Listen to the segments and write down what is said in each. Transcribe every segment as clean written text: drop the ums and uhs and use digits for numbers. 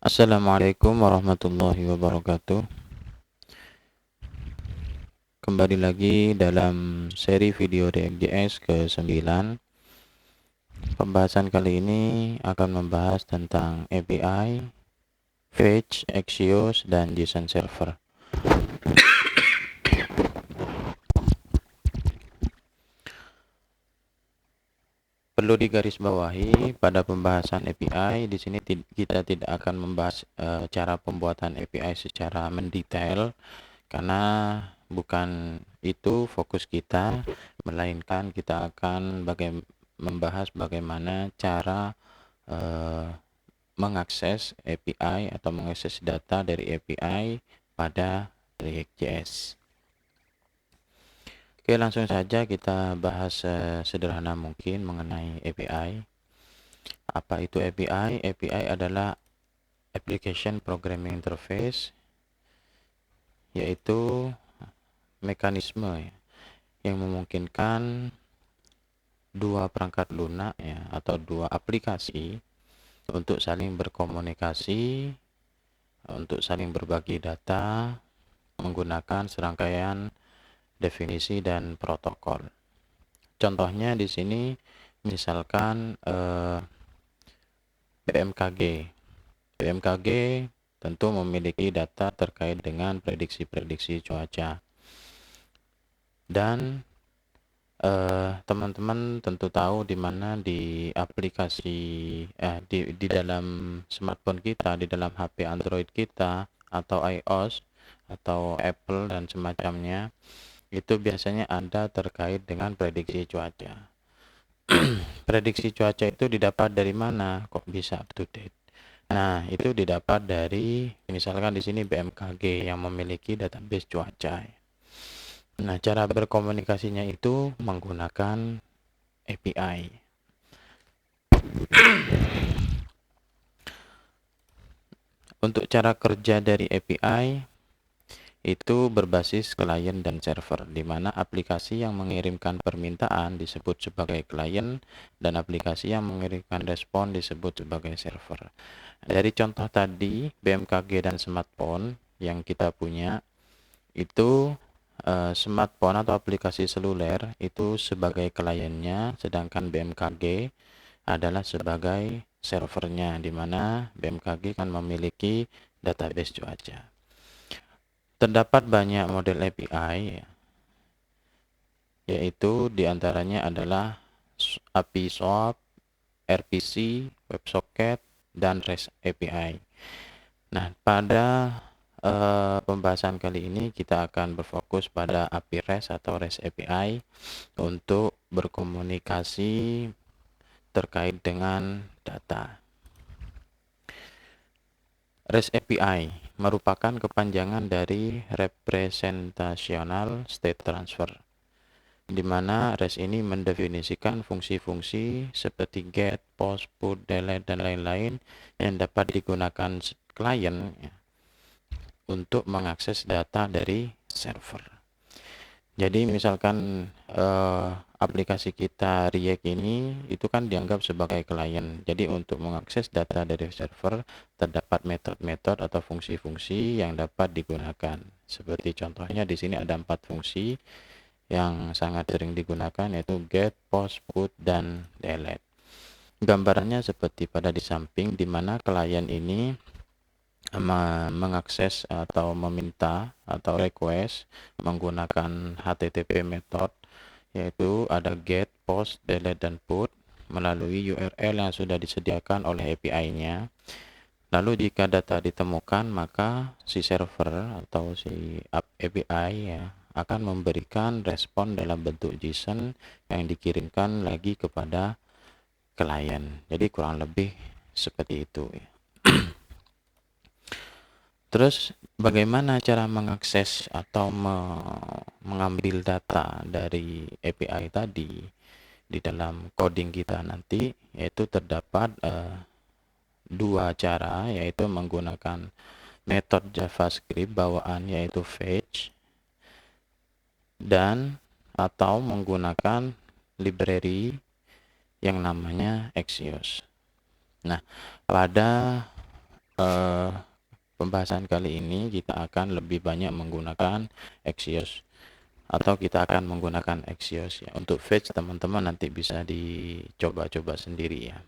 Assalamualaikum warahmatullahi wabarakatuh. Kembali lagi dalam seri video React.js ke-9. Pembahasan kali ini akan membahas tentang API, Fetch, Axios, dan JSON Server. Perlu digarisbawahi pada pembahasan API di sini kita tidak akan membahas cara pembuatan API secara mendetail karena bukan itu fokus kita, melainkan kita akan membahas bagaimana cara mengakses API atau mengakses data dari API pada React.js. Oke, langsung saja kita bahas sederhana mungkin mengenai API. Apa itu API? API adalah Application Programming Interface, yaitu mekanisme yang memungkinkan dua perangkat lunak atau dua aplikasi untuk saling berkomunikasi, untuk saling berbagi data menggunakan serangkaian definisi dan protokol. Contohnya di sini misalkan BMKG. BMKG tentu memiliki data terkait dengan prediksi-prediksi cuaca. Dan teman-teman tentu tahu di mana di aplikasi di dalam smartphone kita, di dalam HP Android kita atau iOS atau Apple dan semacamnya, itu biasanya ada terkait dengan prediksi cuaca. Prediksi cuaca itu didapat dari mana? Kok bisa up to date? Nah, itu didapat dari misalkan di sini BMKG yang memiliki database cuaca. Nah, cara berkomunikasinya itu menggunakan API. Untuk cara kerja dari API itu berbasis klien dan server, di mana aplikasi yang mengirimkan permintaan disebut sebagai klien dan aplikasi yang mengirimkan respon disebut sebagai server. Dari contoh tadi, BMKG dan smartphone yang kita punya, itu smartphone atau aplikasi seluler itu sebagai kliennya, sedangkan BMKG adalah sebagai servernya, di mana BMKG kan memiliki database cuaca. Terdapat banyak model API, yaitu diantaranya adalah API SOAP, RPC, WebSocket, dan REST API. Nah, pada pembahasan kali ini kita akan berfokus pada API REST atau REST API untuk berkomunikasi terkait dengan data. REST API merupakan kepanjangan dari Representational State Transfer, di mana REST ini mendefinisikan fungsi-fungsi seperti get, post, put, delete, dan lain-lain yang dapat digunakan klien untuk mengakses data dari server. Jadi misalkan aplikasi kita React ini itu kan dianggap sebagai klien. Jadi untuk mengakses data dari server terdapat metode-metode atau fungsi-fungsi yang dapat digunakan. Seperti contohnya di sini ada 4 fungsi yang sangat sering digunakan, yaitu get, post, put, dan delete. Gambarannya seperti pada di samping, di mana klien ini mengakses atau meminta atau request menggunakan HTTP method, yaitu ada get, post, delete, dan put melalui URL yang sudah disediakan oleh API-nya. Lalu jika data ditemukan, maka si server atau si API akan memberikan respon dalam bentuk JSON yang dikirimkan lagi kepada klien. Jadi kurang lebih seperti itu. Terus bagaimana cara mengakses atau mengambil data dari API tadi di dalam coding kita nanti, yaitu terdapat dua cara, yaitu menggunakan metode JavaScript bawaan yaitu fetch, dan atau menggunakan library yang namanya Axios. Nah, pada eh, pembahasan kali ini kita akan lebih banyak menggunakan Axios, atau kita akan menggunakan Axios ya. Untuk fetch teman-teman nanti bisa dicoba-coba sendiri ya.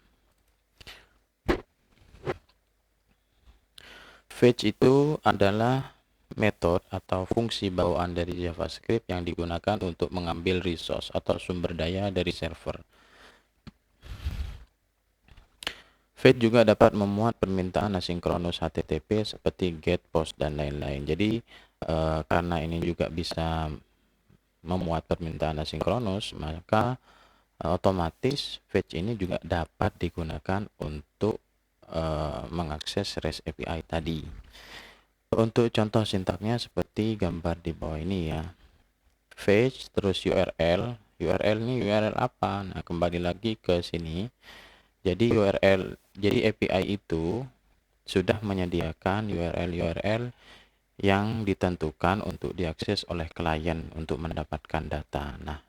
Fetch itu adalah metode atau fungsi bawaan dari JavaScript yang digunakan untuk mengambil resource atau sumber daya dari server. Fetch juga dapat memuat permintaan asinkronus HTTP seperti GET, POST, dan lain-lain. Jadi karena ini juga bisa memuat permintaan asinkronus, maka otomatis fetch ini juga dapat digunakan untuk mengakses REST API tadi. Untuk contoh sintaknya seperti gambar di bawah ini ya. Fetch terus URL. URL ini URL apa? Nah, kembali lagi ke sini. Jadi jadi API itu sudah menyediakan URL yang ditentukan untuk diakses oleh klien untuk mendapatkan data. Nah,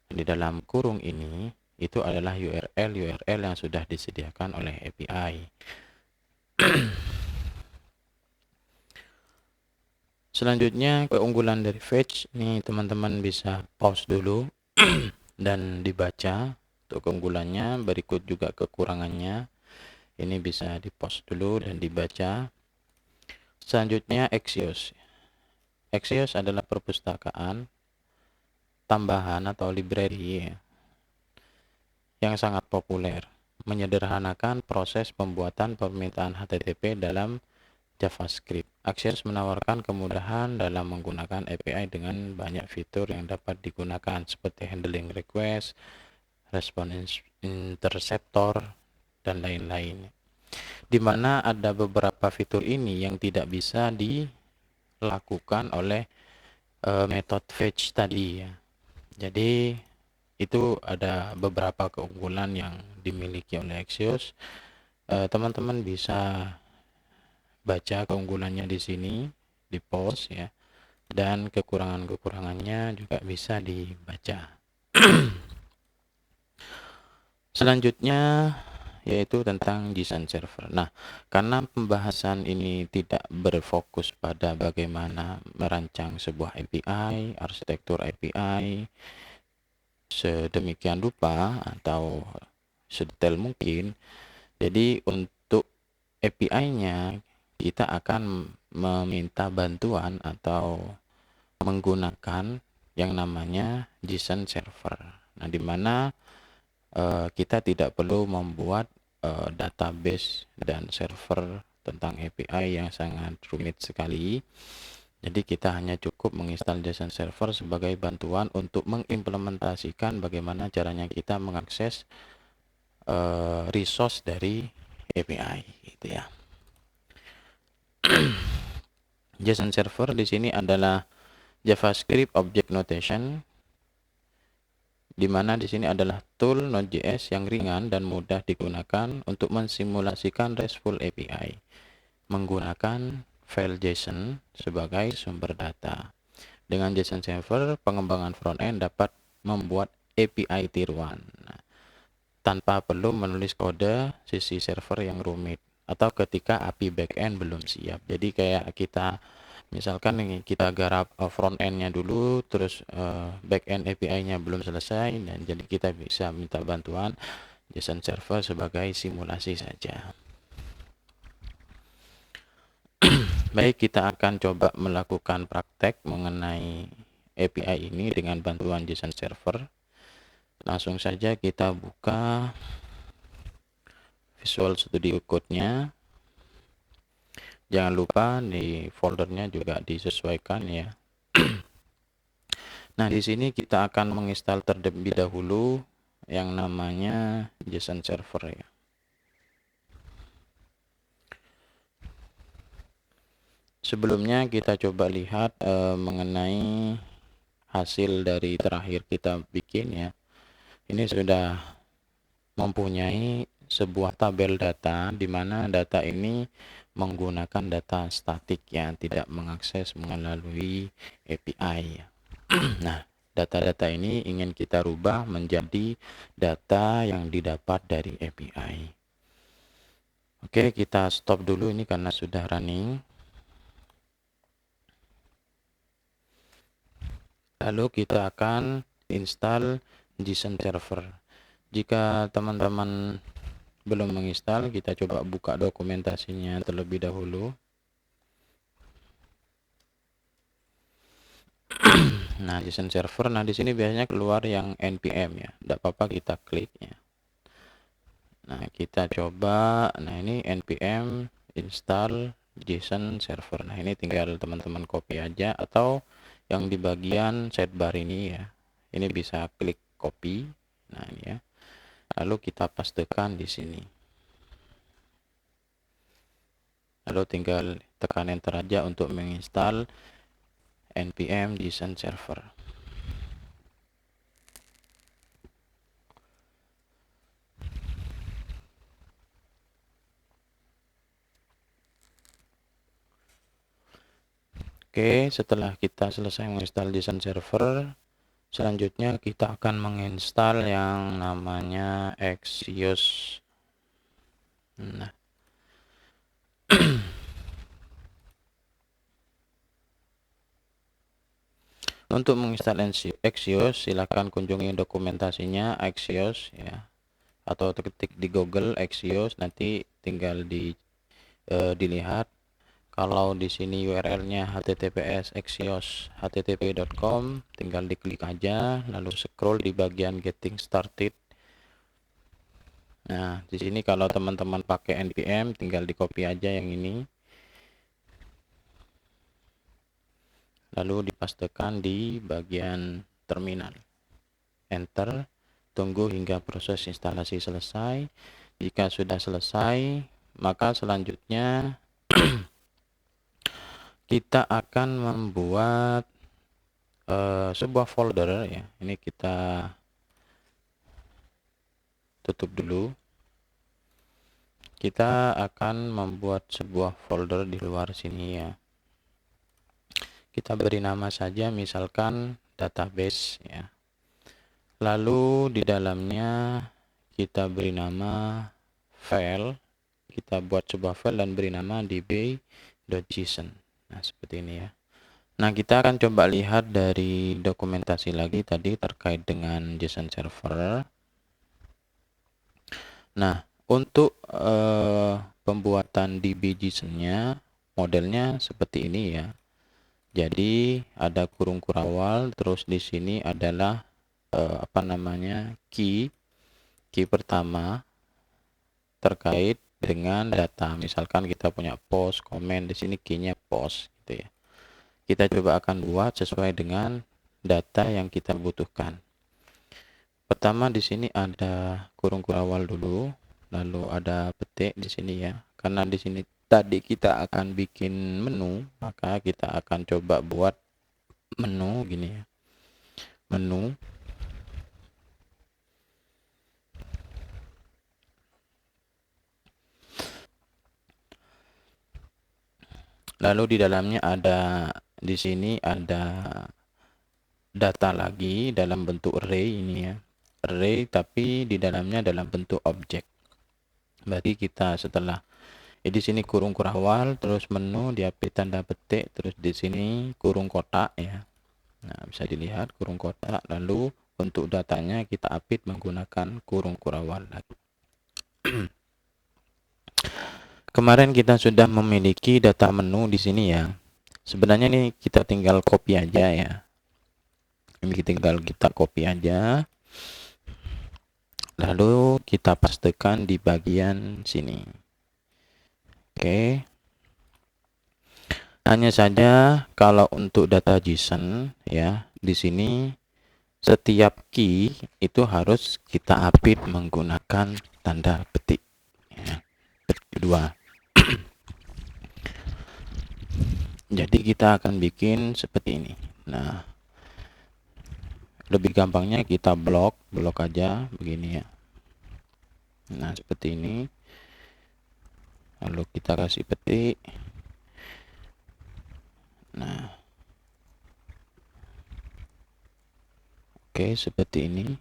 di dalam kurung ini itu adalah URL yang sudah disediakan oleh API. Selanjutnya, keunggulan dari fetch ini teman-teman bisa pause dulu dan dibaca untuk keunggulannya. Berikut juga kekurangannya, ini bisa di pause dulu dan dibaca. Selanjutnya, Axios. Axios adalah perpustakaan tambahan atau library yang sangat populer, menyederhanakan proses pembuatan permintaan HTTP dalam JavaScript. Axios menawarkan kemudahan dalam menggunakan API dengan banyak fitur yang dapat digunakan seperti handling request, response interceptor, dan lain-lain. Di mana ada beberapa fitur ini yang tidak bisa dilakukan oleh metode fetch tadi ya. Jadi itu ada beberapa keunggulan yang dimiliki oleh Axios. Teman-teman bisa baca keunggulannya di sini, di pause ya, dan kekurangan-kekurangannya juga bisa dibaca. Selanjutnya yaitu tentang JSON server. Nah, karena pembahasan ini tidak berfokus pada bagaimana merancang sebuah API, arsitektur API sedemikian rupa atau sedetail mungkin, jadi untuk API-nya kita akan meminta bantuan atau menggunakan yang namanya JSON server. Nah, di mana kita tidak perlu membuat database dan server tentang API yang sangat rumit sekali. Jadi kita hanya cukup menginstal JSON server sebagai bantuan untuk mengimplementasikan bagaimana caranya kita mengakses resource dari API gitu ya. JSON server di sini adalah JavaScript Object Notation, di mana di sini adalah tool Node.js yang ringan dan mudah digunakan untuk mensimulasikan RESTful API menggunakan file JSON sebagai sumber data. Dengan JSON server, pengembangan frontend dapat membuat API Tier 1 tanpa perlu menulis kode sisi server yang rumit atau ketika API backend belum siap. Jadi kayak kita misalkan kita garap front end-nya dulu, terus back end API-nya belum selesai, dan jadi kita bisa minta bantuan JSON server sebagai simulasi saja. Baik, kita akan coba melakukan praktek mengenai API ini dengan bantuan JSON server. Langsung saja kita buka Visual Studio Code-nya. Jangan lupa di foldernya juga disesuaikan ya. Nah, di sini kita akan menginstal terlebih dahulu yang namanya JSON server ya. Sebelumnya kita coba lihat mengenai hasil dari terakhir kita bikin ya. Ini sudah mempunyai sebuah tabel data di mana data ini menggunakan data statik yang tidak mengakses melalui API. Nah, data-data ini ingin kita rubah menjadi data yang didapat dari API. Oke, kita stop dulu ini karena sudah running. Lalu kita akan install JSON server. Jika teman-teman belum menginstal, kita coba buka dokumentasinya terlebih dahulu. Nah, JSON server, nah di sini biasanya keluar yang npm ya. Tidak apa-apa, kita klik ya. Nah, kita coba. Nah, ini npm install JSON server. Nah, ini tinggal teman-teman copy aja, atau yang di bagian sidebar ini ya. Ini bisa klik copy. Nah, ini ya. Lalu kita pastekan di sini. Lalu tinggal tekan enter aja untuk menginstal npm JSON server. Oke, setelah kita selesai menginstal JSON server, selanjutnya kita akan menginstal yang namanya Axios. Nah, untuk menginstal Axios, silakan kunjungi dokumentasinya Axios ya, atau ketik di Google Axios, nanti tinggal dilihat. Kalau di sini URL-nya https axios.http.com, tinggal diklik aja, lalu scroll di bagian getting started. Nah, di sini kalau teman-teman pakai npm, tinggal di copy aja yang ini, lalu dipastekan di bagian terminal. Enter, tunggu hingga proses instalasi selesai. Jika sudah selesai, maka selanjutnya kita akan membuat sebuah folder ya. Ini kita tutup dulu. Kita akan membuat sebuah folder di luar sini ya. Kita beri nama saja, misalkan database ya. Lalu di dalamnya kita beri nama file. Kita buat sebuah file dan beri nama db.json. Nah, seperti ini ya. Nah, kita akan coba lihat dari dokumentasi lagi tadi terkait dengan JSON server. Nah, untuk pembuatan db.json-nya modelnya seperti ini ya. Jadi ada kurung kurawal, terus di sini adalah key pertama terkait dengan data. Misalkan kita punya post, komen, di sini key-nya post gitu ya. Kita coba akan buat sesuai dengan data yang kita butuhkan. Pertama di sini ada kurung kurawal dulu, lalu ada petik di sini ya. Karena di sini tadi kita akan bikin menu, maka kita akan coba buat menu gini ya. Menu. Lalu di dalamnya ada, di sini ada data lagi dalam bentuk array ini ya. Array tapi di dalamnya dalam bentuk objek. Berarti kita setelah di sini kurung kurawal, terus menu diapit tanda petik, terus di sini kurung kotak ya. Nah, bisa dilihat kurung kotak, lalu untuk datanya kita apit menggunakan kurung kurawal lagi. Kemarin kita sudah memiliki data menu di sini ya. Sebenarnya ini kita tinggal copy aja ya. Ini tinggal kita copy aja. Lalu kita pastekan di bagian sini. Oke. Hanya saja kalau untuk data JSON ya, di sini setiap key itu harus kita apit menggunakan tanda petik ya. Kedua. Jadi kita akan bikin seperti ini. Nah, lebih gampangnya kita blok aja begini ya. Nah, seperti ini. Lalu kita kasih petik. Nah, oke, seperti ini.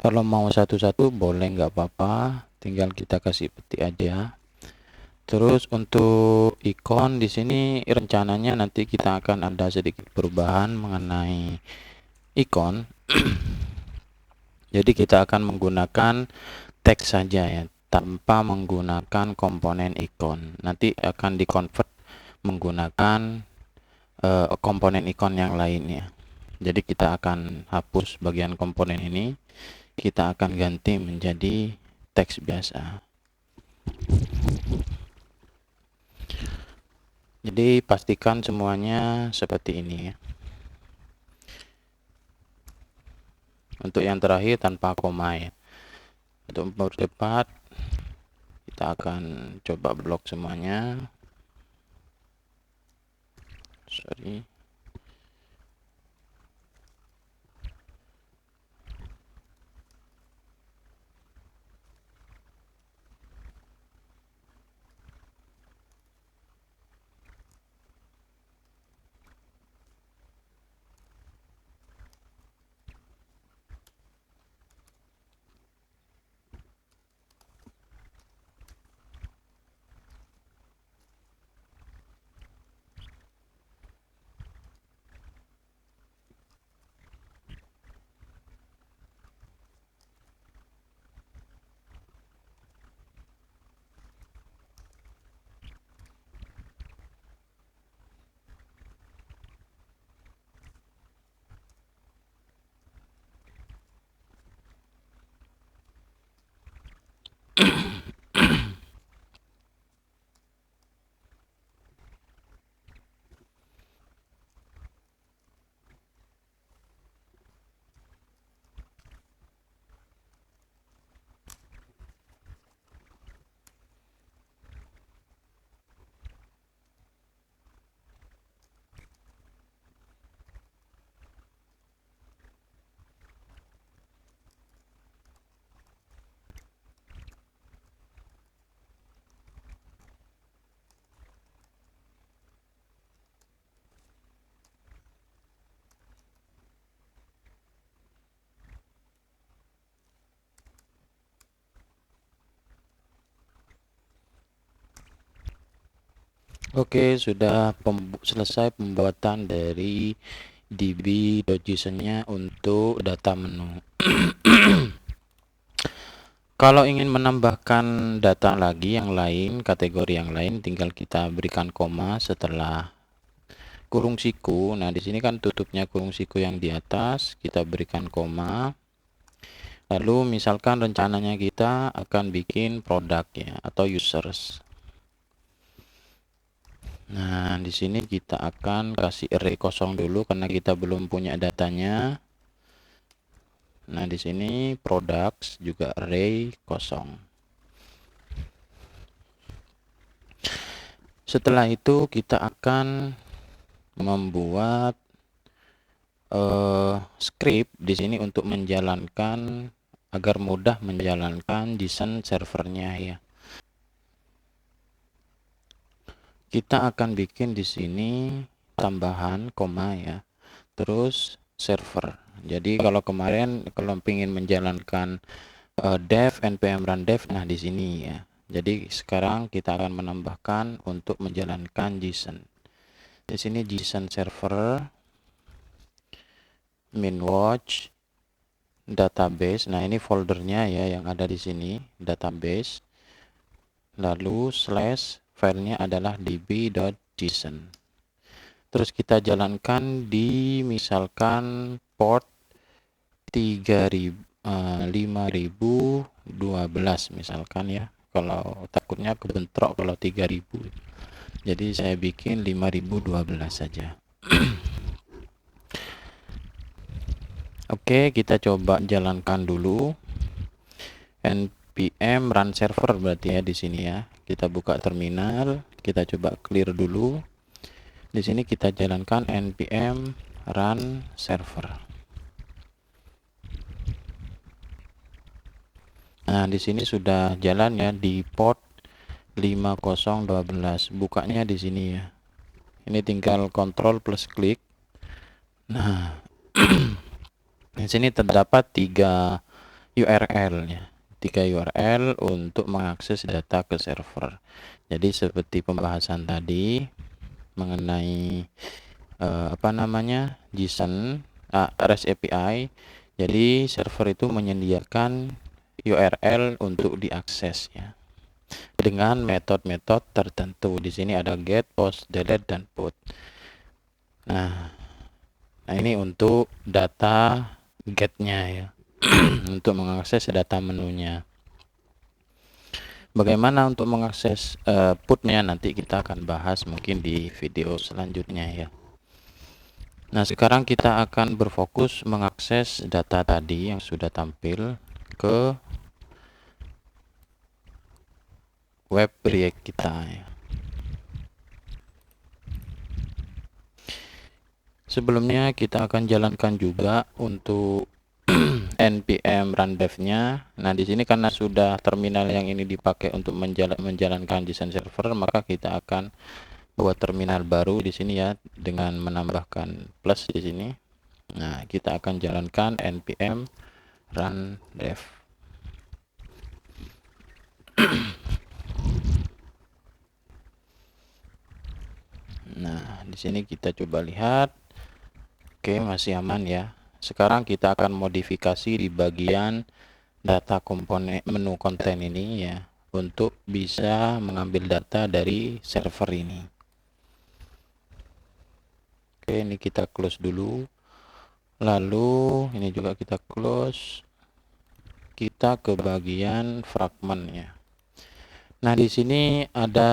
Kalau mau satu-satu boleh, nggak apa-apa, tinggal kita kasih petik aja. Terus untuk ikon di sini rencananya nanti kita akan ada sedikit perubahan mengenai ikon. Jadi kita akan menggunakan teks saja ya, tanpa menggunakan komponen ikon. Nanti akan dikonvert menggunakan komponen ikon yang lainnya. Jadi kita akan hapus bagian komponen ini, kita akan ganti menjadi teks biasa. Jadi pastikan semuanya seperti ini ya. Untuk yang terakhir tanpa koma ya. Untuk mempercepat kita akan coba blok semuanya. Sorry. Oke, sudah selesai pembuatan dari db.json-nya untuk data menu. Kalau ingin menambahkan data lagi yang lain, kategori yang lain, tinggal kita berikan koma setelah kurung siku. Nah, di sini kan tutupnya kurung siku yang di atas, kita berikan koma. Lalu misalkan rencananya kita akan bikin produk ya atau users. Nah, di sini kita akan kasih array kosong dulu karena kita belum punya datanya. Nah, di sini products juga array kosong. Setelah itu kita akan membuat script di sini untuk menjalankan agar mudah menjalankan JSON servernya ya. Kita akan bikin di sini tambahan koma ya. Terus server. Jadi kalau kemarin kalau ingin menjalankan dev npm run dev, nah di sini ya. Jadi sekarang kita akan menambahkan untuk menjalankan JSON. Di sini JSON server minwatch database. Nah, ini foldernya ya yang ada di sini, database. Lalu slash filenya adalah db.json. Terus kita jalankan di misalkan port 5012 misalkan ya. Kalau takutnya kebentrok kalau 3000. Jadi saya bikin 5012 saja. Oke, kita coba jalankan dulu. npm run server berarti ya di sini ya. Kita buka terminal, kita coba clear dulu. Di sini kita jalankan npm run server. Nah, di sini sudah jalan ya di port 5012. Bukanya di sini ya. Ini tinggal kontrol plus klik. Nah, di sini terdapat 3 URL-nya. 3 URL untuk mengakses data ke server. Jadi seperti pembahasan tadi mengenai JSON, REST API. Jadi server itu menyediakan URL untuk diakses ya, dengan metode-metode tertentu. Di sini ada get, post, delete, dan put. Nah ini untuk data get-nya ya, untuk mengakses data menunya. Bagaimana untuk mengakses put-nya nanti kita akan bahas mungkin di video selanjutnya ya. Nah sekarang kita akan berfokus mengakses data tadi yang sudah tampil ke web React kita ya. Sebelumnya kita akan jalankan juga untuk npm run dev-nya. Nah, di sini karena sudah terminal yang ini dipakai untuk menjalankan JSON server, maka kita akan buat terminal baru di sini ya, dengan menambahkan plus di sini. Nah, kita akan jalankan npm run dev. Nah, di sini kita coba lihat. Oke, masih aman ya. Sekarang kita akan modifikasi di bagian data komponen menu konten ini ya, untuk bisa mengambil data dari server ini. Oke, ini kita close dulu. Lalu ini juga kita close. Kita ke bagian fragment ya. Nah, di sini ada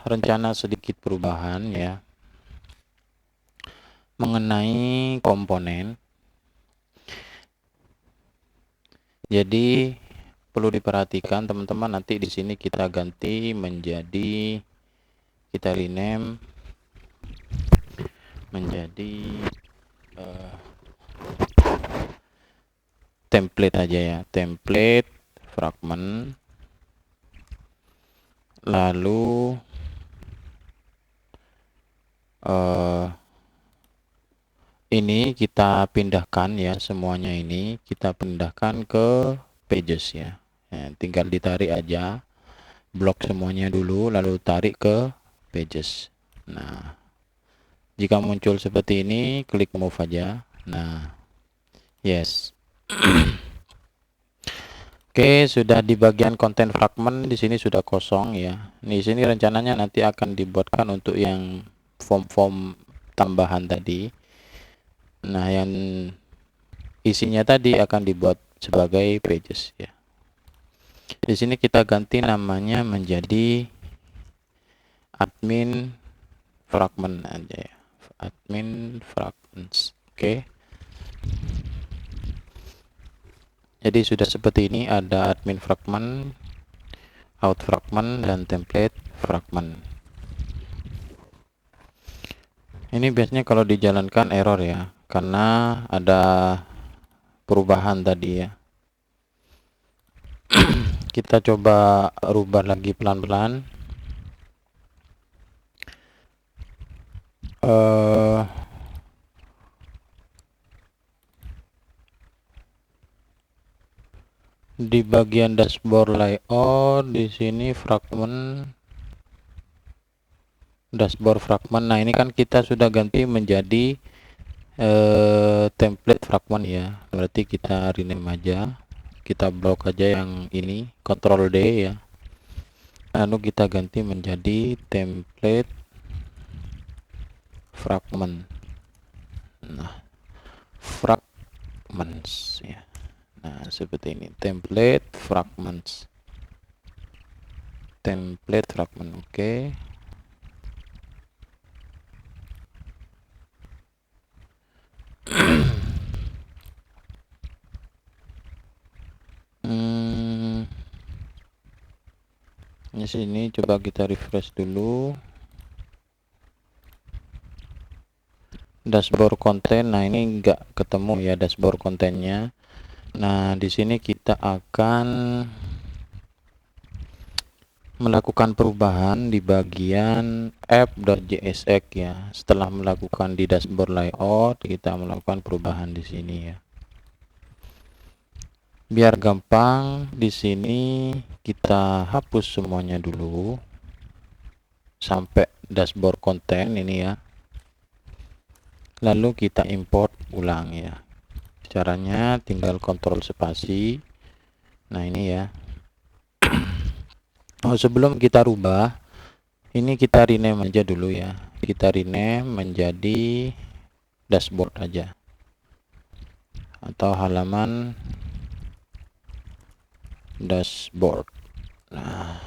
rencana sedikit perubahan ya, mengenai komponen. Jadi perlu diperhatikan teman-teman, nanti di sini kita ganti menjadi, kita rename menjadi template aja ya, template fragment. Lalu ini kita pindahkan ya, semuanya ini kita pindahkan ke pages ya. Tinggal ditarik aja blok semuanya dulu, lalu tarik ke pages. Nah, jika muncul seperti ini, klik move aja. Nah, yes. Oke, sudah di bagian konten fragment di sini sudah kosong ya. Di sini rencananya nanti akan dibuatkan untuk yang form-form tambahan tadi. Nah, yang isinya tadi akan dibuat sebagai pages ya. Di sini kita ganti namanya menjadi admin fragment aja ya. Admin fragments. Oke. Jadi sudah seperti ini, ada admin fragment, out fragment, dan template fragment. Ini biasanya kalau dijalankan error ya, karena ada perubahan tadi ya. Kita coba rubah lagi pelan-pelan. Di bagian dashboard layout, di sini fragment, dashboard fragment. Nah, ini kan kita sudah ganti menjadi template fragment ya. Berarti kita rename aja. Kita blok aja yang ini, Ctrl D ya. Lalu kita ganti menjadi template fragment. Nah, fragments ya. Nah, seperti ini, template fragments. Template fragment, oke. Di sini coba kita refresh dulu. Dashboard konten, nah ini enggak ketemu ya dashboard kontennya. Nah, di sini kita akan melakukan perubahan di bagian app.jsx ya. Setelah melakukan di dashboard layout, kita melakukan perubahan di sini ya. Biar gampang, di sini kita hapus semuanya dulu sampai dashboard konten ini ya. Lalu kita import ulang ya. Caranya tinggal kontrol spasi. Nah, ini ya. Oh, sebelum kita rubah, ini kita rename aja dulu ya. Kita rename menjadi dashboard aja. Atau halaman dashboard. Nah,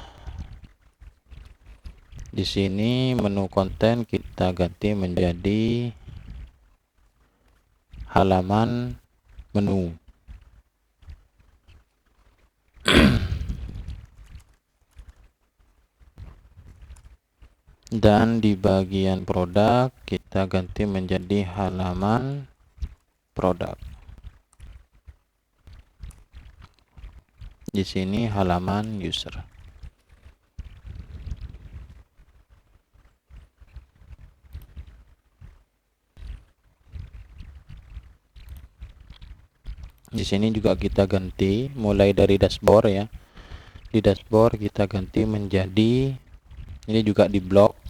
di sini menu konten kita ganti menjadi halaman menu. Dan di bagian produk kita ganti menjadi halaman produk. Di sini halaman user. Di sini juga kita ganti mulai dari dashboard ya. Di dashboard kita ganti menjadi, ini juga di blok,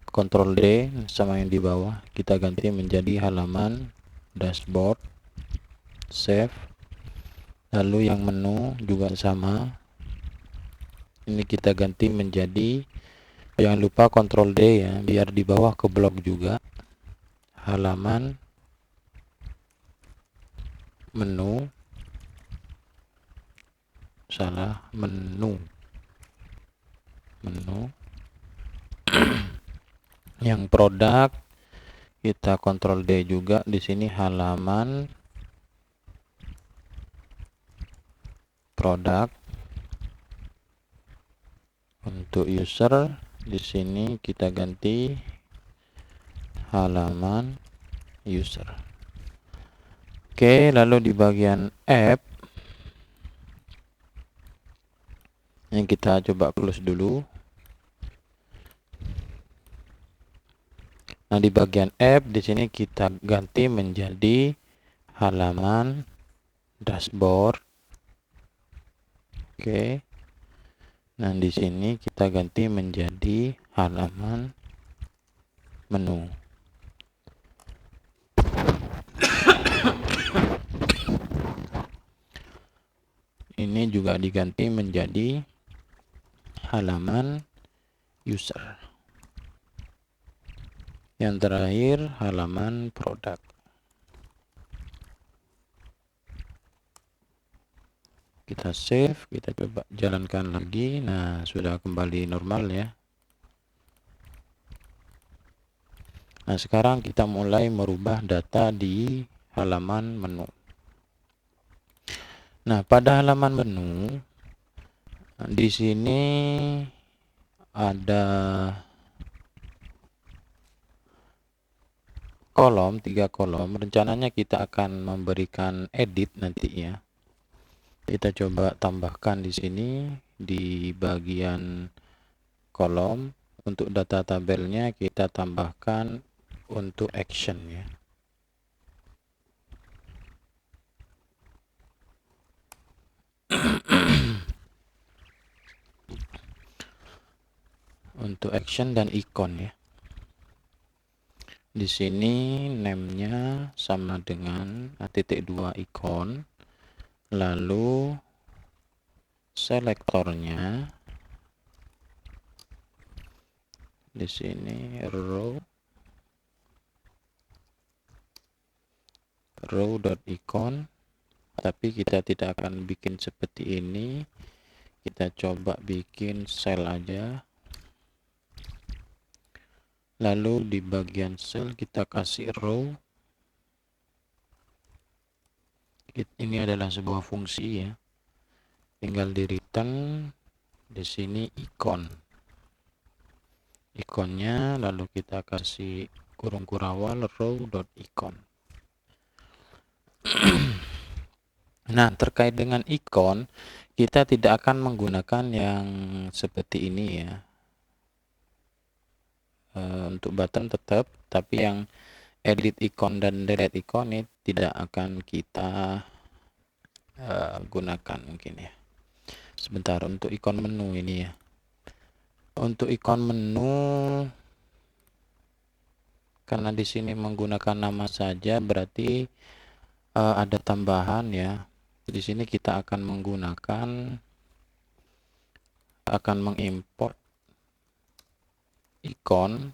Ctrl D sama yang di bawah kita ganti menjadi halaman dashboard, save. Lalu yang menu juga sama, ini kita ganti menjadi, jangan lupa Ctrl D ya, biar di bawah ke blok juga, halaman menu, salah, menu yang produk kita Ctrl D juga, di sini halaman produk. Untuk user di sini kita ganti halaman user. Oke, lalu di bagian app yang kita coba close dulu. Nah, di bagian app di sini kita ganti menjadi halaman dashboard. Oke. Nah, di sini kita ganti menjadi halaman menu. Ini juga diganti menjadi halaman user. Yang terakhir halaman produk. Kita save, kita coba jalankan lagi. Nah, sudah kembali normal ya. Nah, sekarang kita mulai merubah data di halaman menu. Nah, pada halaman menu di sini ada kolom, 3 kolom. Rencananya kita akan memberikan edit nanti ya. Kita coba tambahkan di sini di bagian kolom. Untuk data tabelnya kita tambahkan untuk action ya. Untuk action dan ikon ya. Di sini name-nya sama dengan titik 2 ikon. Lalu selektornya di sini row.icon, tapi kita tidak akan bikin seperti ini. Kita coba bikin cell aja. Lalu di bagian cell kita kasih row. Ini adalah sebuah fungsi ya. Tinggal di return di sini ikon. Ikonnya lalu kita kasih kurung kurawal row.icon. Nah, terkait dengan ikon, kita tidak akan menggunakan yang seperti ini ya. Untuk button tetap, tapi yang edit ikon dan delete ikon ini tidak akan kita gunakan mungkin ya. Sebentar, untuk ikon menu ini ya. Untuk ikon menu, karena di sini menggunakan nama saja, berarti ada tambahan ya. Di sini kita akan mengimport ikon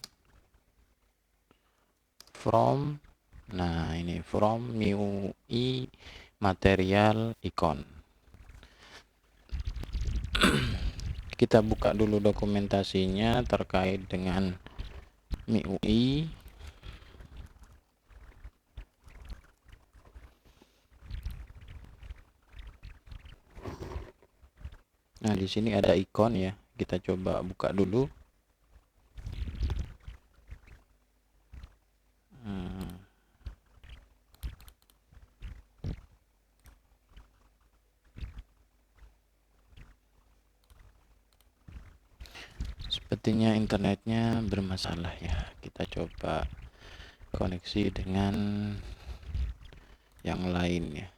from, nah ini from MIUI material ikon. Kita buka dulu dokumentasinya terkait dengan MIUI. Nah, di sini ada ikon ya. Kita coba buka dulu. Sepertinya internetnya bermasalah ya. Kita coba koneksi dengan yang lain ya.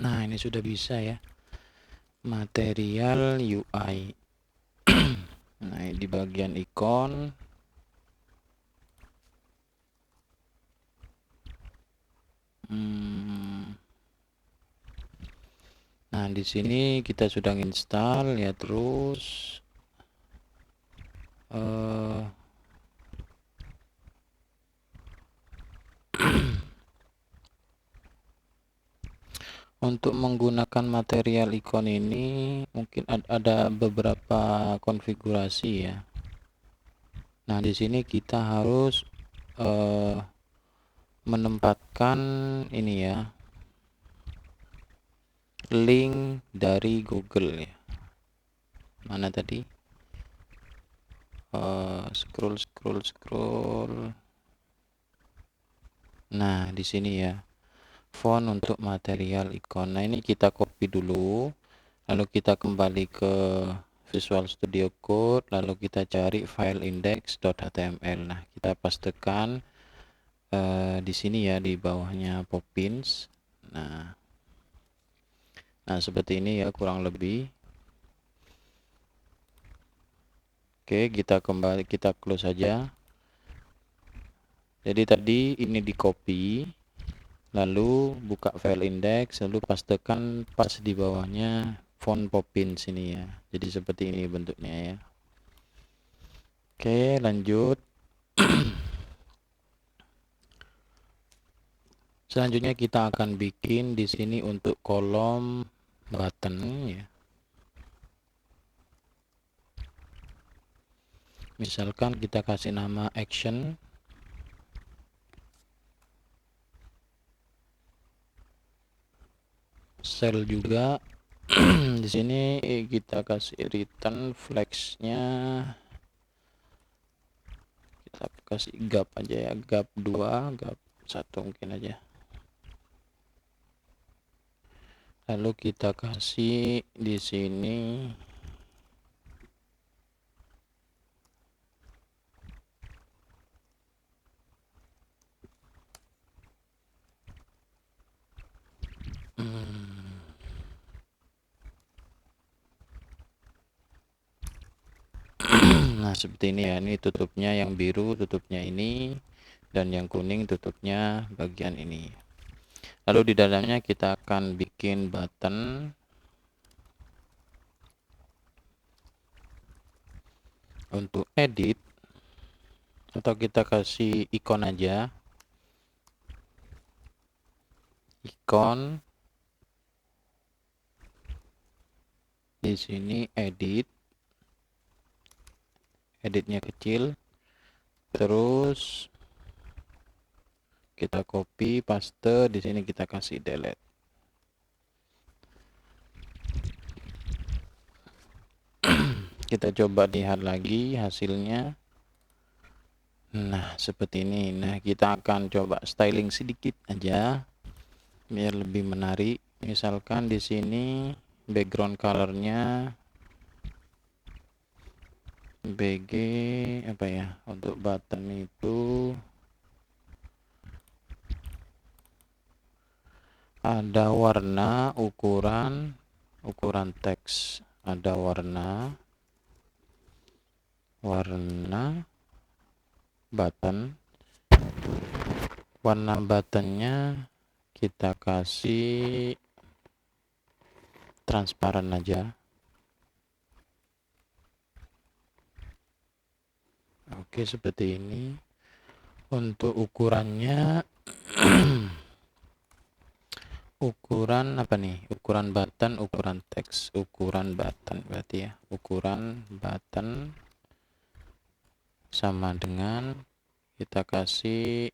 Nah, ini sudah bisa ya. Material UI. Nah, di bagian ikon. Nah, di sini kita sudah install ya, terus untuk menggunakan material ikon ini mungkin ada beberapa konfigurasi ya. Nah, di sini kita harus menempatkan ini ya, link dari Google ya. Mana tadi? Scroll. Nah, di sini ya, font untuk material ikon. Nah, ini kita copy dulu, lalu kita kembali ke Visual Studio Code, lalu kita cari file index.html. Nah, kita pastekan di sini ya, di bawahnya Poppins. Nah, seperti ini ya kurang lebih. Oke, kita close saja. Jadi tadi ini di copy, lalu buka file index, lalu pastekan pas di bawahnya font Poppins sini ya. Jadi seperti ini bentuknya ya. Oke, lanjut. Selanjutnya kita akan bikin di sini untuk kolom button ya. Misalkan kita kasih nama action. Cell juga. Di sini kita kasih return flags-nya, kita kasih gap aja ya, gap 2, gap 1 mungkin aja. Lalu kita kasih di sini nah seperti ini ya. Ini tutupnya yang biru, tutupnya ini, dan yang kuning tutupnya bagian ini. Lalu di dalamnya kita akan bikin button. Untuk edit, atau kita kasih ikon aja, ikon. Di sini editnya kecil, terus kita copy paste, di sini kita kasih delete. Kita coba lihat lagi hasilnya. Nah, seperti ini. Nah, kita akan coba styling sedikit aja biar lebih menarik. Misalkan di sini background colornya BG apa ya, untuk button itu ada warna, ukuran teks, ada warna button. Warna buttonnya kita kasih transparan aja. Oke, seperti ini. Untuk ukurannya ukuran apa nih? Ukuran button, ukuran teks, ukuran button berarti ya. Ukuran button sama dengan kita kasih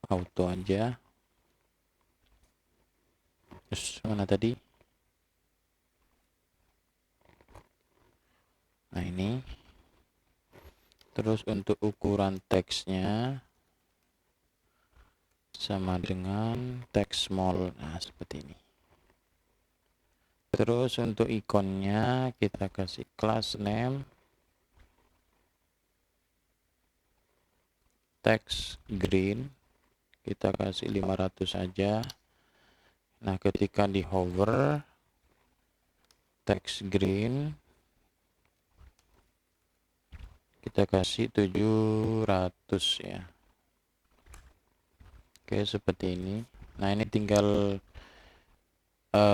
auto aja. Terus mana tadi? Nah, ini. Terus untuk ukuran teksnya sama dengan teks small. Nah, seperti ini. Terus untuk ikonnya kita kasih class name text green, kita kasih 500 aja. Nah, ketika di hover text green kita kasih 700 ya. Oke, seperti ini. Nah, ini tinggal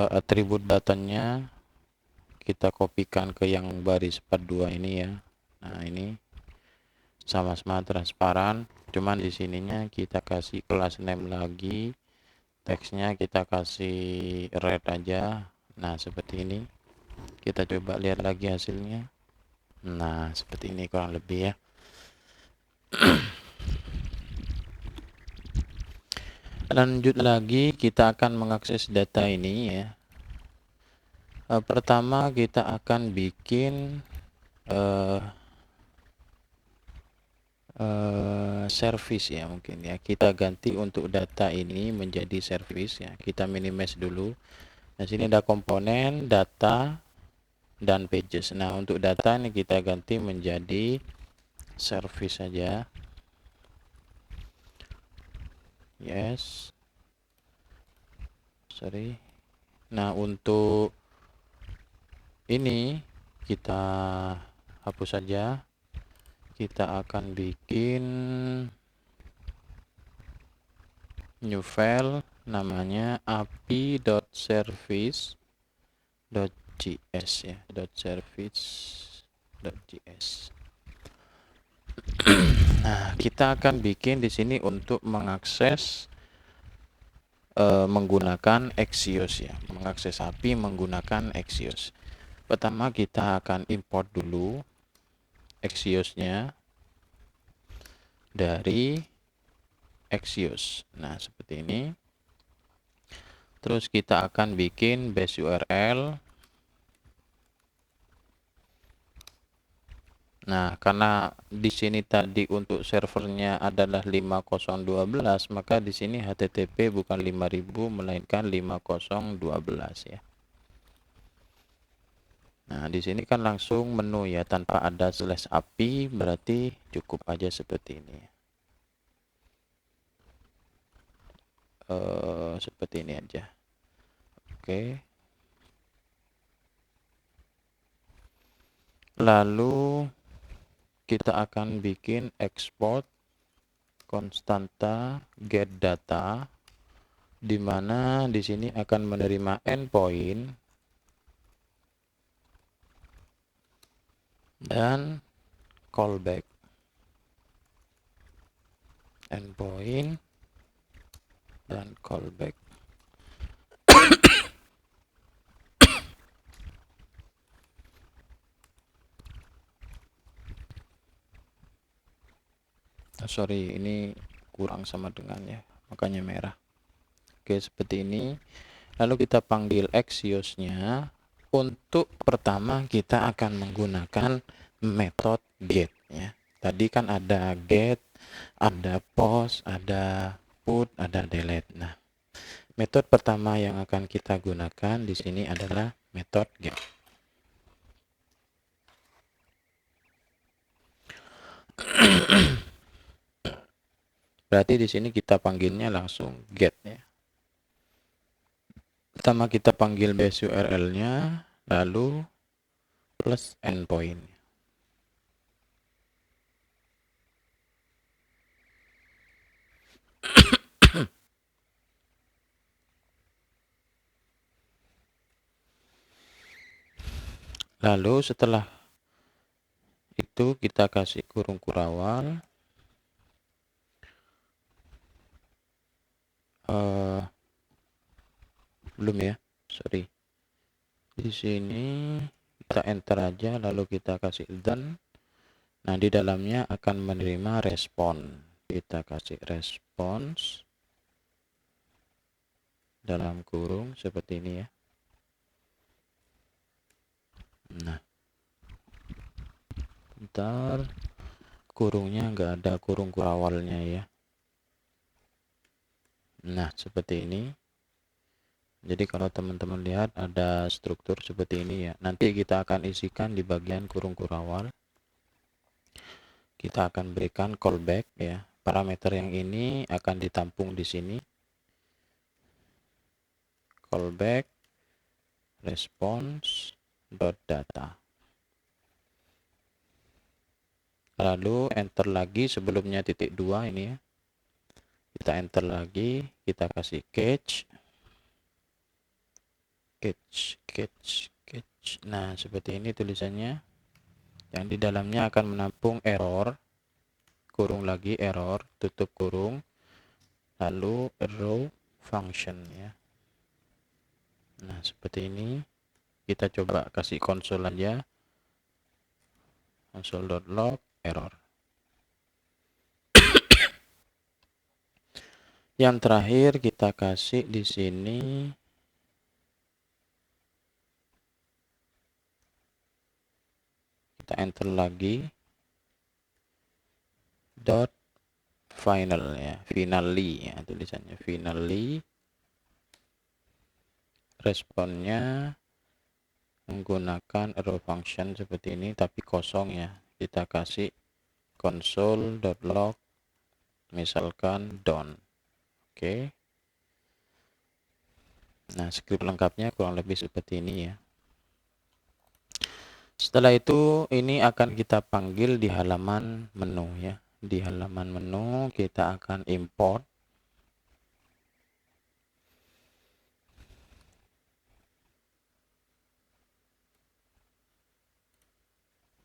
atribut buttonnya kita kopikan ke yang baris part 2 ini ya. Nah, ini sama-sama transparan, cuman di sininya kita kasih class name lagi, teksnya kita kasih red aja. Nah, seperti ini. Kita coba lihat lagi hasilnya. Nah, seperti ini kurang lebih ya. Lanjut lagi, kita akan mengakses data ini ya. Pertama kita akan bikin service ya, mungkin ya. Kita ganti untuk data ini menjadi service ya. Kita minimize dulu. Nah, sini ada komponen data dan pages. Nah, untuk data ini kita ganti menjadi service saja. Yes. Sorry. Nah, untuk ini kita hapus saja. Kita akan bikin new file namanya api.service.js ya, .service.js. Nah, kita akan bikin di sini untuk mengakses menggunakan Axios ya, mengakses API menggunakan Axios. Pertama kita akan import dulu Axios-nya dari Axios. Nah, seperti ini. Terus kita akan bikin base URL. Nah, karena di sini tadi untuk servernya adalah 5012, maka di sini HTTP bukan 5000 melainkan 5012 ya. Nah, di sini kan langsung menu ya, tanpa ada /API, berarti cukup aja seperti ini. Seperti ini aja. Oke. Lalu kita akan bikin export konstanta get data, di mana di sini akan menerima endpoint dan callback. Endpoint dan callback. Sorry, ini kurang sama dengannya, makanya merah. Oke, seperti ini. Lalu kita panggil Axios-nya. Untuk pertama kita akan menggunakan metode get ya. Tadi kan ada get, ada post, ada put, ada delete. Nah, metode pertama yang akan kita gunakan di sini adalah metode get. Berarti di sini kita panggilnya langsung get ya. Pertama kita panggil base URL-nya, lalu plus endpoint. Lalu setelah itu kita kasih kurung kurawal. Belum ya, sorry. Di sini kita enter aja, lalu kita kasih done. Nah, di dalamnya akan menerima respon. Kita kasih response dalam kurung seperti ini ya. Nah, bentar, kurungnya nggak ada kurung kurawalnya ya. Nah, seperti ini. Jadi kalau teman-teman lihat ada struktur seperti ini ya. Nanti kita akan isikan di bagian kurung kurawal. Kita akan berikan callback ya. Parameter yang ini akan ditampung di sini. Callback response.data. Lalu enter lagi sebelumnya titik 2 ini ya. Kita enter lagi, kita kasih catch. Nah, seperti ini tulisannya. Yang di dalamnya akan menampung error, kurung lagi error, tutup kurung, lalu row function ya. Nah, seperti ini. Kita coba kasih konsol aja. Console.log error. Yang terakhir kita kasih di sini kita enter lagi dot final ya, finally ya tulisannya, finally responnya menggunakan arrow function seperti ini tapi kosong ya. Kita kasih console.log misalkan done. Oke. Nah, script lengkapnya kurang lebih seperti ini ya. Setelah itu ini akan kita panggil di halaman menu ya. Di halaman menu kita akan import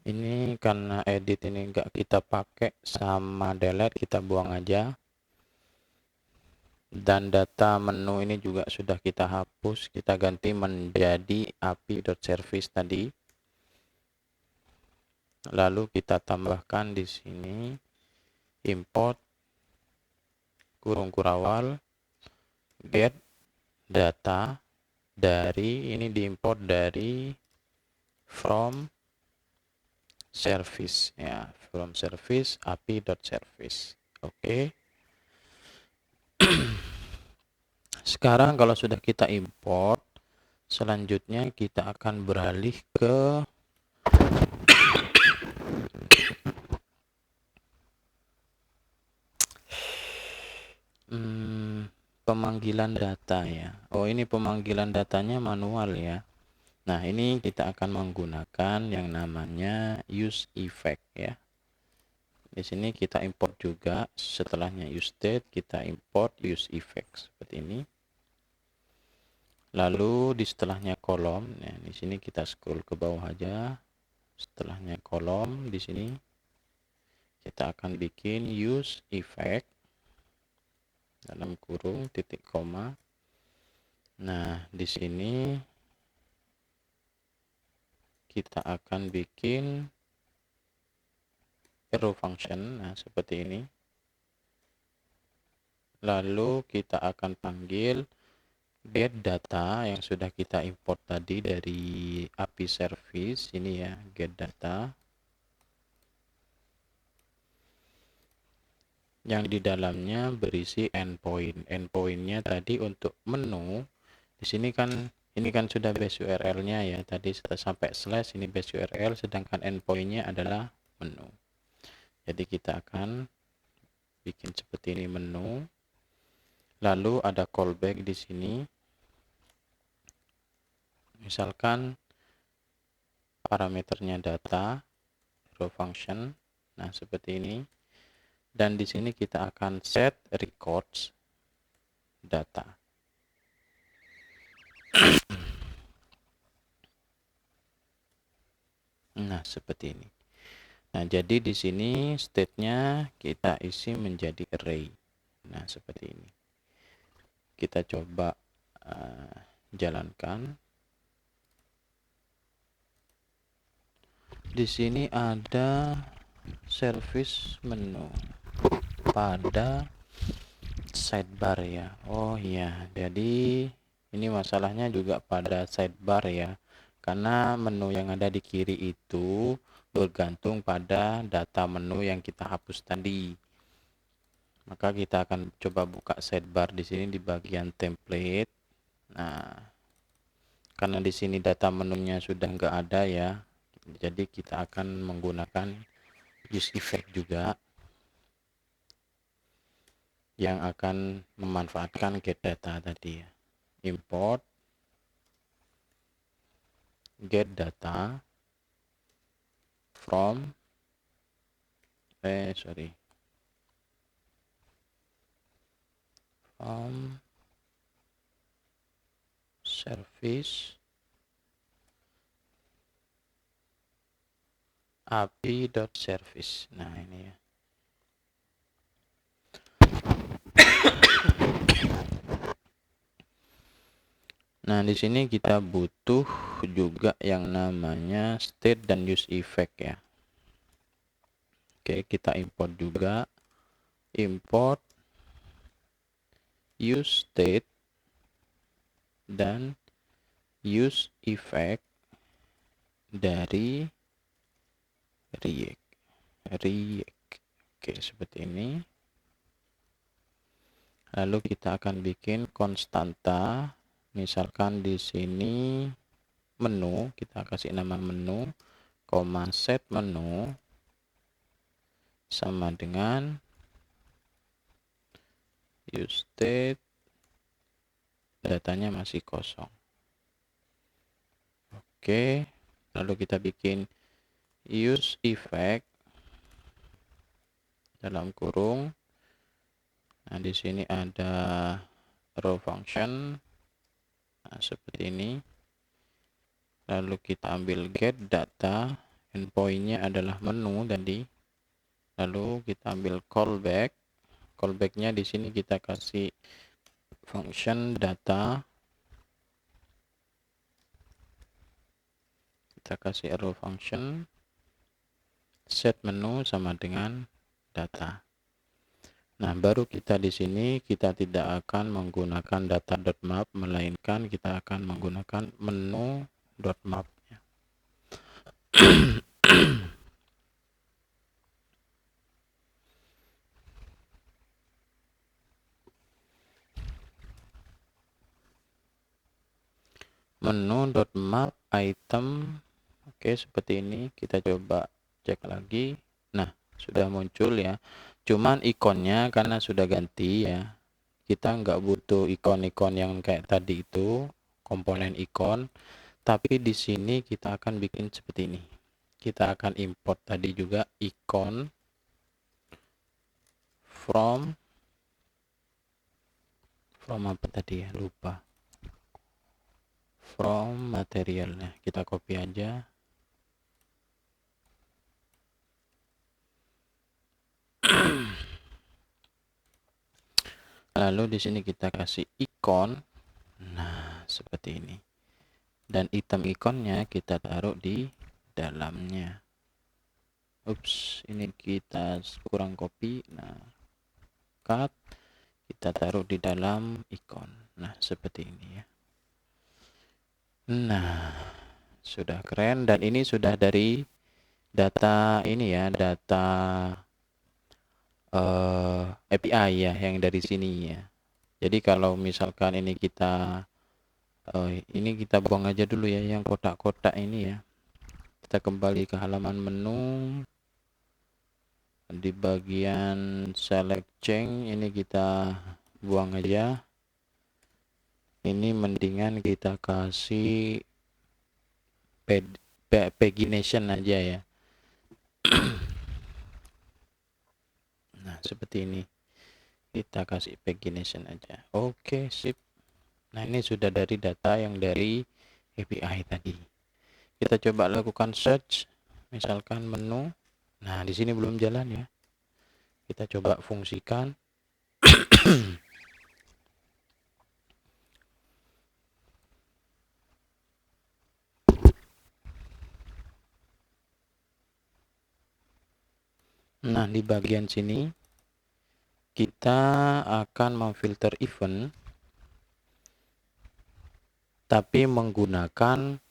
ini. Karena edit ini enggak kita pakai sama delete, kita buang aja. Dan data menu ini juga sudah kita hapus, kita ganti menjadi api.service tadi. Lalu kita tambahkan di sini import kurung kurawal get data dari, ini diimport dari from service ya, from service api.service. Oke. Sekarang kalau sudah kita import, selanjutnya kita akan beralih ke pemanggilan data ya. Oh, ini pemanggilan datanya manual ya. Nah, ini kita akan menggunakan yang namanya use effect ya. Di sini kita import juga, setelahnya use state kita import use effect seperti ini. Lalu di setelahnya kolom, ya, di sini kita scroll ke bawah aja. Setelahnya kolom di sini kita akan bikin use effect dalam kurung titik koma. Nah, di sini kita akan bikin arrow function, nah seperti ini. Lalu kita akan panggil get data yang sudah kita import tadi dari API service ini ya, get data yang di dalamnya berisi endpoint. Endpointnya tadi untuk menu. Di sini kan ini kan sudah base URL-nya ya, tadi sampai slash ini base URL, sedangkan endpointnya adalah menu. Jadi kita akan bikin seperti ini menu. Lalu ada callback di sini. Misalkan parameternya data, row function. Nah, seperti ini. Dan di sini kita akan set records data. Nah, seperti ini. Nah, jadi di sini state-nya kita isi menjadi array. Nah, seperti ini. Kita coba jalankan. Di sini ada service menu pada sidebar ya. Oh iya, jadi ini masalahnya juga pada sidebar ya. Karena menu yang ada di kiri itu bergantung pada data menu yang kita hapus tadi. Maka kita akan coba buka sidebar di sini di bagian template. Nah, karena di sini data menunya sudah nggak ada ya, jadi kita akan menggunakan use effect juga yang akan memanfaatkan get data tadi ya. Import get data from from service api.service. Nah, ini ya. Nah, di sini kita butuh juga yang namanya state dan use effect ya. Oke, kita import juga. Import use state dan use effect dari React. Oke, seperti ini. Lalu kita akan bikin konstanta. Misalkan di sini menu, kita kasih nama menu, set menu sama dengan use state, datanya masih kosong. Oke, lalu kita bikin use effect dalam kurung. Nah, di sini ada row function. Nah, seperti ini. Lalu kita ambil get data, endpointnya adalah menu tadi. Lalu kita ambil callback. Callbacknya di sini kita kasih function data. Kita kasih arrow function. Set menu sama dengan data. Nah, baru kita di sini kita tidak akan menggunakan data.map, melainkan kita akan menggunakan menu.map. Menu.map item. Oke, seperti ini. Kita coba cek lagi. Nah, sudah muncul ya. Cuman ikonnya karena sudah ganti ya. Kita nggak butuh ikon-ikon yang kayak tadi itu, komponen ikon. Tapi di sini kita akan bikin seperti ini. Kita akan import tadi juga ikon from apa tadi ya, lupa. From materialnya. Kita copy aja. Lalu di sini kita kasih ikon. Nah, seperti ini. Dan item ikonnya kita taruh di dalamnya. Ups, ini kita kurang copy. Nah, cut, kita taruh di dalam ikon. Nah, seperti ini ya. Nah, sudah keren. Dan ini sudah dari data ini ya, data API ya, yang dari sini ya. Jadi kalau misalkan ini kita buang aja dulu ya yang kotak-kotak ini ya. Kita kembali ke halaman menu. di bagian select change ini kita buang aja. Ini mendingan kita kasih pagination aja ya. Nah, seperti ini. Kita kasih pagination aja. Oke, sip. Nah, ini sudah dari data yang dari API tadi. Kita coba lakukan search, misalkan menu. Nah, di sini belum jalan ya. Kita coba fungsikan. Nah, di bagian sini kita akan memfilter event tapi menggunakan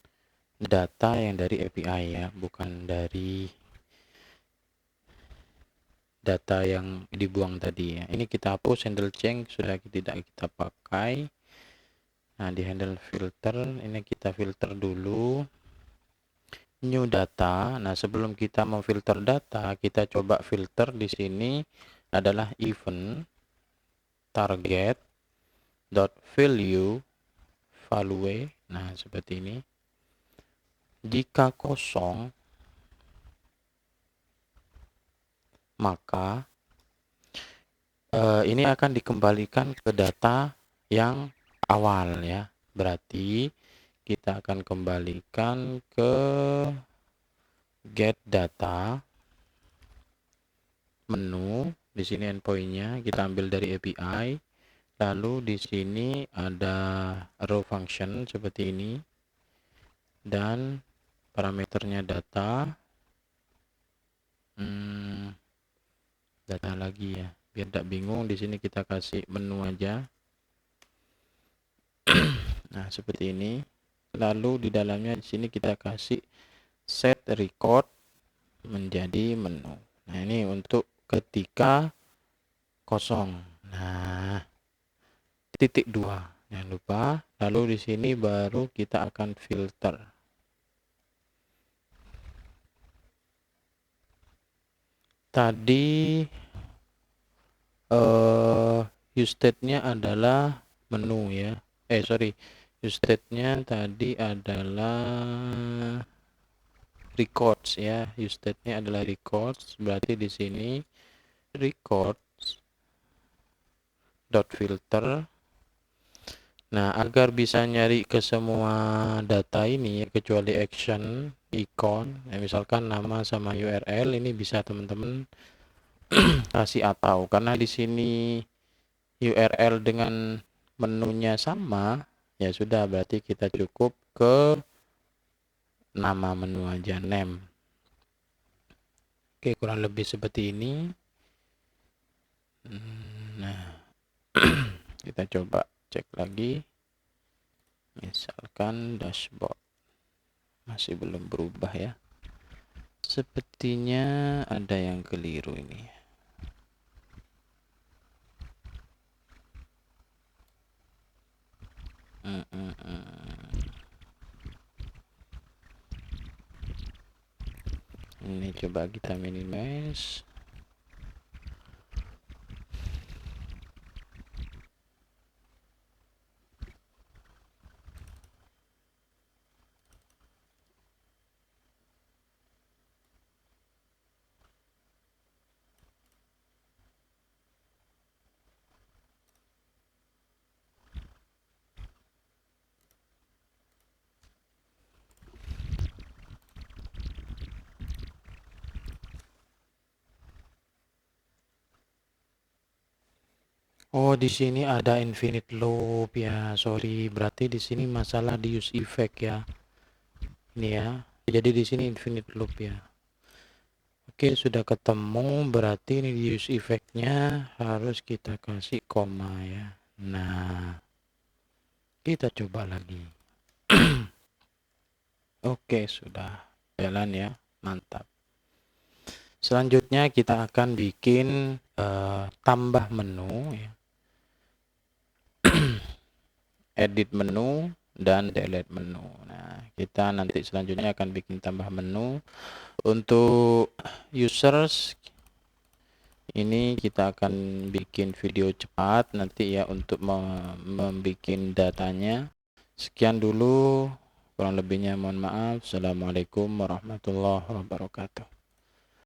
data yang dari API ya, bukan dari data yang dibuang tadi ya. Ini kita hapus handle change, sudah tidak kita pakai. Nah, di handle filter ini kita filter dulu new data. Nah, sebelum kita memfilter data, kita coba filter di sini adalah event target dot value. Nah, seperti ini. Jika kosong, maka ini akan dikembalikan ke data yang awal ya. Berarti kita akan kembalikan ke get data menu. Di sini endpointnya kita ambil dari API. Lalu di sini ada row function seperti ini dan parameternya data. Data lagi ya, biar tidak bingung. Di sini kita kasih menu aja. Nah, seperti ini. Lalu di dalamnya di sini kita kasih set record menjadi menu. Nah, ini untuk ketika kosong. Nah, titik 2 jangan lupa. Lalu di sini baru kita akan filter. Tadi use state-nya adalah menu ya. Use state-nya tadi adalah records ya. Use state-nya adalah records. Berarti di sini records dot filter. Nah, agar bisa nyari ke semua data ini ya, kecuali action, icon, ya, misalkan nama sama URL, ini bisa teman-teman kasih atau, karena di sini URL dengan menunya sama, ya sudah, berarti kita cukup ke nama menu aja, name. Oke, kurang lebih seperti ini. Nah, kita coba cek lagi. Misalkan dashboard masih belum berubah ya. Sepertinya ada yang keliru ini. Ini coba kita minimize. Oh, di sini ada infinite loop ya. Sorry, berarti di sini masalah di use effect ya. Ini ya. Jadi di sini infinite loop ya. Oke, sudah ketemu. Berarti ini di use effect-nya harus kita kasih koma ya. Nah, kita coba lagi. Oke, sudah jalan ya. Mantap. Selanjutnya kita akan bikin tambah menu ya. Edit menu dan delete menu. Nah, kita nanti selanjutnya akan bikin tambah menu. Untuk users Ini kita akan bikin video cepat nanti ya untuk membuat datanya. Sekian dulu, kurang lebihnya mohon maaf. Assalamualaikum warahmatullahi wabarakatuh.